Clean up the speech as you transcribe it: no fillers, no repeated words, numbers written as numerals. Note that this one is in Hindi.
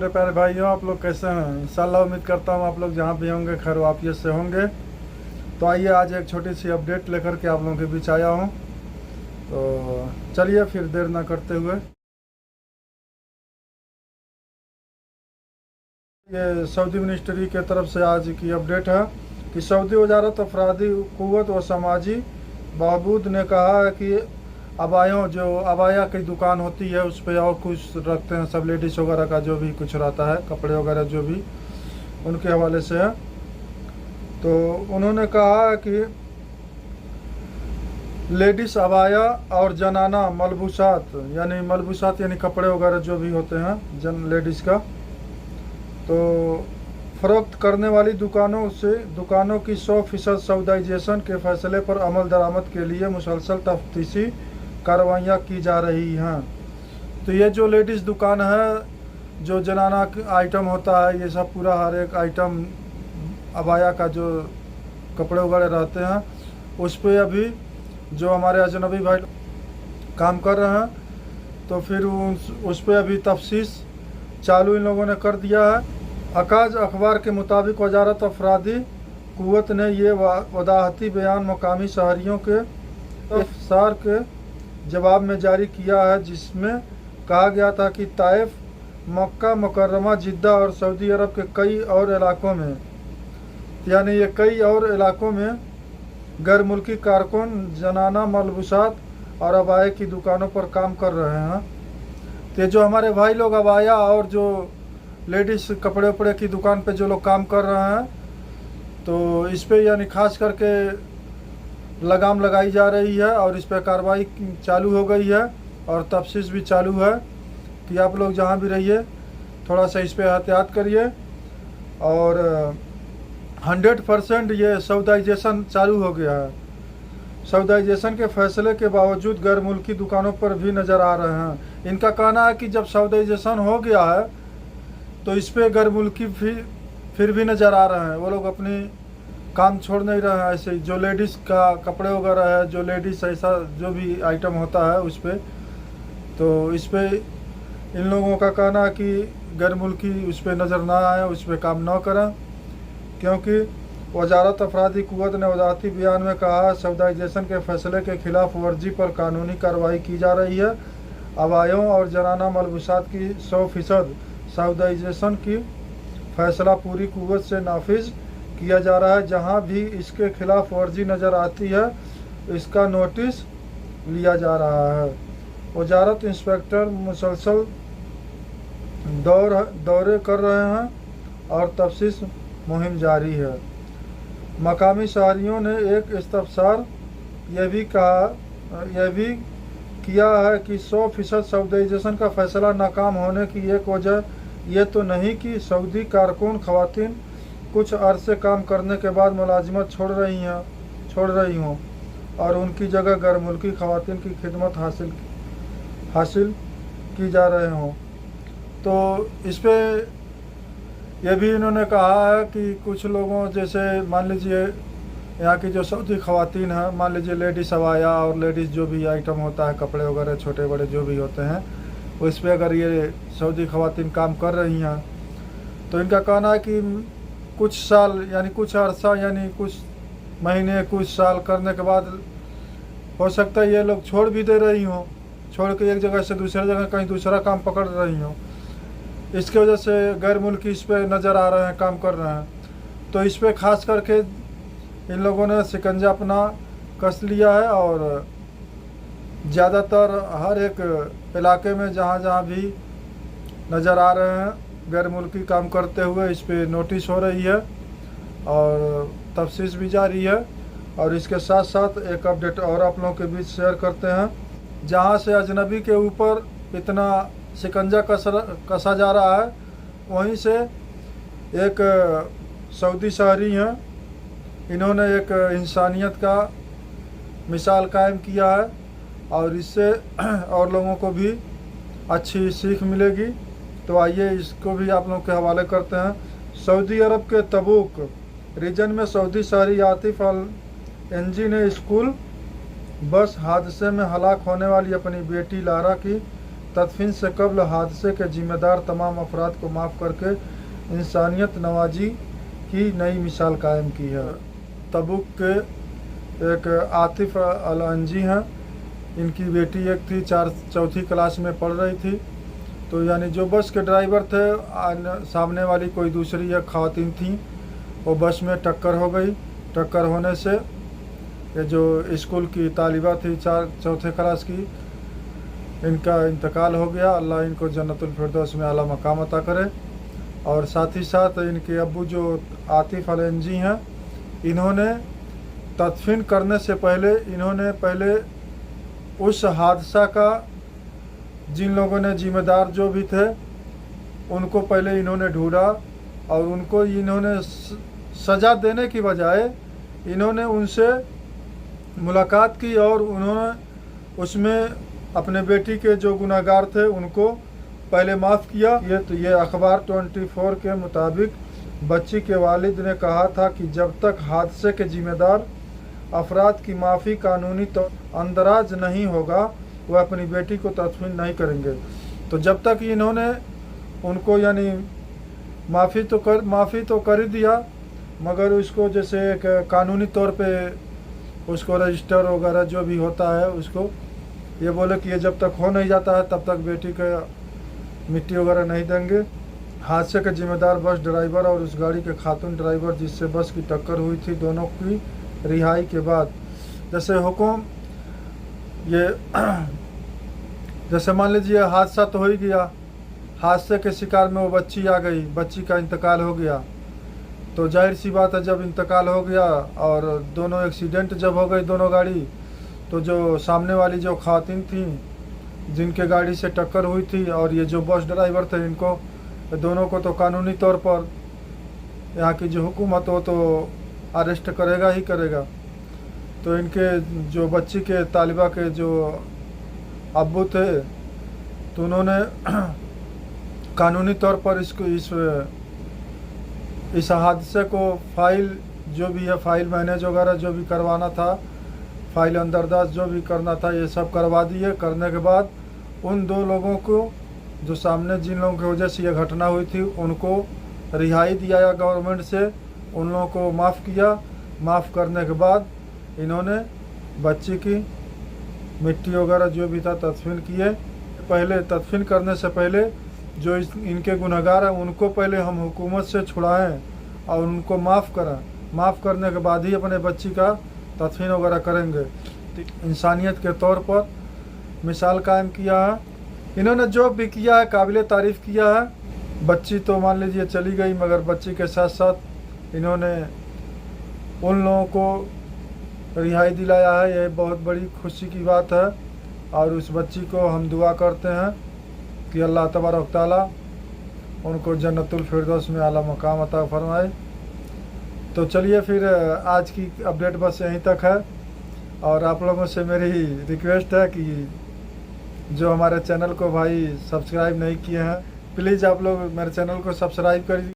मेरे प्यारे भाइयों, आप लोग कैसे हैं? इंशाल्लाह उम्मीद करता हूँ आप लोग जहाँ भी होंगे खैर वाफियत से होंगे। तो आइए आज एक छोटी सी अपडेट लेकर के आप लोगों के बीच आया हूँ। तो चलिए फिर देर ना करते हुए ये सऊदी मिनिस्ट्री के तरफ से आज की अपडेट है कि सऊदी वजारत अफरादी क़ुव्वत व समाजी बहबूद ने कहा है कि अबाया की दुकान होती है उस पर और कुछ रखते हैं, सब लेडीज़ वगैरह का जो भी कुछ रहता है, कपड़े वगैरह जो भी उनके हवाले से है। तो उन्होंने कहा कि लेडीज़ अबाया और जनाना मलबूसात यानी कपड़े वगैरह जो भी होते हैं लेडीज़ का, तो फ़रोख्त करने वाली दुकानों की 100% सऊदाइजेशन के फैसले पर अमल दरामद के लिए मुसलसल तफ्तीशी कार्रवाइयाँ की जा रही हैं। तो ये जो लेडीज़ दुकान है, जो जनाना आइटम होता है, ये सब पूरा हर एक आइटम अबाया का जो कपड़े वगैरह रहते हैं उस पर अभी जो हमारे अजनबी भाई काम कर रहे हैं, तो फिर उस पर अभी तफ्तीश चालू इन लोगों ने कर दिया है। अकाज अखबार के मुताबिक वजारत अफरादी क़ुव्वत ने ये वदाहती बयान मकामी शहरियों के इफ्सार के जवाब में जारी किया है, जिसमें कहा गया था कि ताइफ, मक्का मुकर्रमा, जिद्दा और सऊदी अरब के कई और इलाकों में, यानी ये कई और इलाकों में गैर मुल्की कारकुन जनाना मलबूसात और अबाया की दुकानों पर काम कर रहे हैं। तो जो हमारे भाई लोग अबाया और जो लेडीज़ कपड़े वपड़े की दुकान पे जो लोग काम कर रहे हैं, तो इस पे यानी खास करके लगाम लगाई जा रही है और इस पर कार्रवाई चालू हो गई है और तफ्तीश भी चालू है कि आप लोग जहाँ भी रहिए थोड़ा सा इस पर एहतियात करिए। और 100% ये सऊदाइजेशन चालू हो गया है। सऊदाइजेशन के फैसले के बावजूद गैर मुल्की दुकानों पर भी नज़र आ रहे हैं। इनका कहना है कि जब सऊदाइजेशन हो गया है तो इस पर गैर मुल्की फिर भी नज़र आ रहे हैं। वो लोग अपनी काम छोड़ नहीं रहे हैं। ऐसे जो लेडीज़ का कपड़े वगैरह है, जो लेडीज़ ऐसा जो भी आइटम होता है उस पर, तो इस पर इन लोगों का कहना है कि गैर मुल्की उस पर नज़र ना आए, उस पर काम ना करें, क्योंकि वजारत अफरादी क़ुव्वत ने वजारती बयान में कहा सऊदाइजेशन के फैसले के खिलाफ वर्जी पर कानूनी कार्रवाई की जा रही है। अबायों और जनाना मलबूसात की 100% सऊदाइजेशन की फैसला पूरी क़ुव्वत से नाफिज किया जा रहा है। जहां भी इसके खिलाफ वर्जी नज़र आती है इसका नोटिस लिया जा रहा है। वजारत इंस्पेक्टर मुसलसल दौरे कर रहे हैं और तफ्तीश मुहिम जारी है। मकामी शहरियों ने एक इस्तफसार यह भी किया है कि 100% सऊदाइजेशन का फैसला नाकाम होने की एक वजह यह तो नहीं कि सऊदी कारकुन खवातीन कुछ अरसे काम करने के बाद मुलाजिमत छोड़ रही हों और उनकी जगह गैर मुल्की खवातीन की खिदमत हासिल की जा रहे हों। तो इस पर यह भी इन्होंने कहा है कि कुछ लोगों, जैसे मान लीजिए यहाँ की जो सऊदी खवातीन हैं, मान लीजिए लेडीज़ अबाया और लेडीज़ जो भी आइटम होता है, कपड़े वगैरह छोटे बड़े जो भी होते हैं, उस पर अगर ये सऊदी खवातीन काम कर रही हैं तो इनका कहना है कि कुछ साल यानी कुछ अरसा यानी कुछ महीने कुछ साल करने के बाद हो सकता है ये लोग छोड़ भी दे रही हों, छोड़ के एक जगह से दूसरी जगह कहीं दूसरा काम पकड़ रही हों। इसके वजह से गैर मुल्की इस पर नज़र आ रहे हैं, काम कर रहे हैं। तो इस पर ख़ास करके इन लोगों ने शिकंजा अपना कस लिया है और ज़्यादातर हर एक इलाके में जहाँ भी नज़र आ रहे हैं गैर मुल्की काम करते हुए, इस पर नोटिस हो रही है और तफ्तीश भी जारी है। और इसके साथ साथ एक अपडेट और आप लोगों के बीच शेयर करते हैं। जहाँ से अजनबी के ऊपर इतना शिकंजा कसा जा रहा है, वहीं से एक सऊदी शहरी हैं, इन्होंने एक इंसानियत का मिसाल कायम किया है और इससे और लोगों को भी अच्छी सीख मिलेगी। तो आइए इसको भी आप लोगों के हवाले करते हैं। सऊदी अरब के तबूक रीजन में सऊदी शहरी आतिफ अल एनजी ने स्कूल बस हादसे में हलाक होने वाली अपनी बेटी लारा की तदफीन से कब्ल हादसे के जिम्मेदार तमाम अफराद को माफ़ करके इंसानियत नवाजी की नई मिसाल कायम की है। तबुक के एक आतिफ अल-अंजी हैं, इनकी बेटी एक थी, चौथी क्लास में पढ़ रही थी। तो यानी जो बस के ड्राइवर थे, सामने वाली कोई दूसरी एक ख़वातीन थी, वो बस में टक्कर हो गई। टक्कर होने से ये जो स्कूल की तालिबा थी चौथे क्लास की, इनका इंतकाल हो गया। अल्लाह इनको जन्नतुल फिरदौस में आला मकाम अता करे। और साथ ही साथ इनके अब्बू जो आतिफ अल-अंजी हैं, इन्होंने तदफीन करने से पहले पहले उस हादसा का जिन लोगों ने जिम्मेदार जो भी थे उनको पहले इन्होंने ढूंढा और उनको इन्होंने सज़ा देने की बजाय इन्होंने उनसे मुलाकात की और उन्होंने उसमें अपने बेटी के जो गुनाहगार थे उनको पहले माफ़ किया। ये अखबार 24 के मुताबिक बच्ची के वालिद ने कहा था कि जब तक हादसे के जिम्मेदार अफराद की माफ़ी कानूनी तो अंदराज नहीं होगा, वह अपनी बेटी को तदफीन नहीं करेंगे। तो जब तक इन्होंने उनको यानी माफ़ी तो कर ही दिया, मगर उसको जैसे एक कानूनी तौर पे उसको रजिस्टर वगैरह जो भी होता है उसको ये बोले कि ये जब तक हो नहीं जाता है तब तक बेटी का मिट्टी वगैरह नहीं देंगे। हादसे के जिम्मेदार बस ड्राइवर और उस गाड़ी के खातून ड्राइवर जिससे बस की टक्कर हुई थी, दोनों की रिहाई के बाद जैसे हुक्म ये जैसे मान लीजिए हादसा तो हो ही गया, हादसे के शिकार में वो बच्ची आ गई, बच्ची का इंतकाल हो गया, तो जाहिर सी बात है जब इंतकाल हो गया और दोनों एक्सीडेंट जब हो गई दोनों गाड़ी, तो जो सामने वाली जो खातिन थी जिनके गाड़ी से टक्कर हुई थी और ये जो बस ड्राइवर थे, इनको दोनों को तो कानूनी तौर पर यहाँ की जो हुकूमत हो तो अरेस्ट करेगा ही करेगा। तो इनके जो बच्ची के तालिबा के जो अब्बू थे तो उन्होंने कानूनी तौर पर इस हादसे को फाइल जो भी है, फाइल मैनेज वगैरह जो भी करवाना था, फाइल अंदरदाज जो भी करना था, ये सब करवा दिए। करने के बाद उन दो लोगों को जो सामने जिन लोगों की वजह से ये घटना हुई थी उनको रिहाई दिया गवर्नमेंट से, उन लोगों को माफ़ किया। माफ़ करने के बाद इन्होंने बच्ची की मिट्टी वगैरह जो भी था तदफीन किए। पहले तदफीन करने से पहले जो इनके गुनहगार हैं उनको पहले हम हुकूमत से छुड़ाएं और उनको माफ़ करें। माफ़ करने के बाद ही अपने बच्ची का तदफीन वगैरह करेंगे। इंसानियत के तौर पर मिसाल कायम किया है इन्होंने, जो भी किया है काबिल तारीफ़ किया है। बच्ची तो मान लीजिए चली गई, मगर बच्ची के साथ साथ इन्होंने उन लोगों को रिहाई दिलाया है, यह बहुत बड़ी खुशी की बात है। और उस बच्ची को हम दुआ करते हैं कि अल्लाह तबारक तआला उनको जन्नतुल फिरदौस में आला मकाम अता फरमाए। तो चलिए फिर आज की अपडेट बस यहीं तक है। और आप लोगों से मेरी रिक्वेस्ट है कि जो हमारे चैनल को भाई सब्सक्राइब नहीं किए हैं, प्लीज़ आप लोग मेरे चैनल को सब्सक्राइब करिए।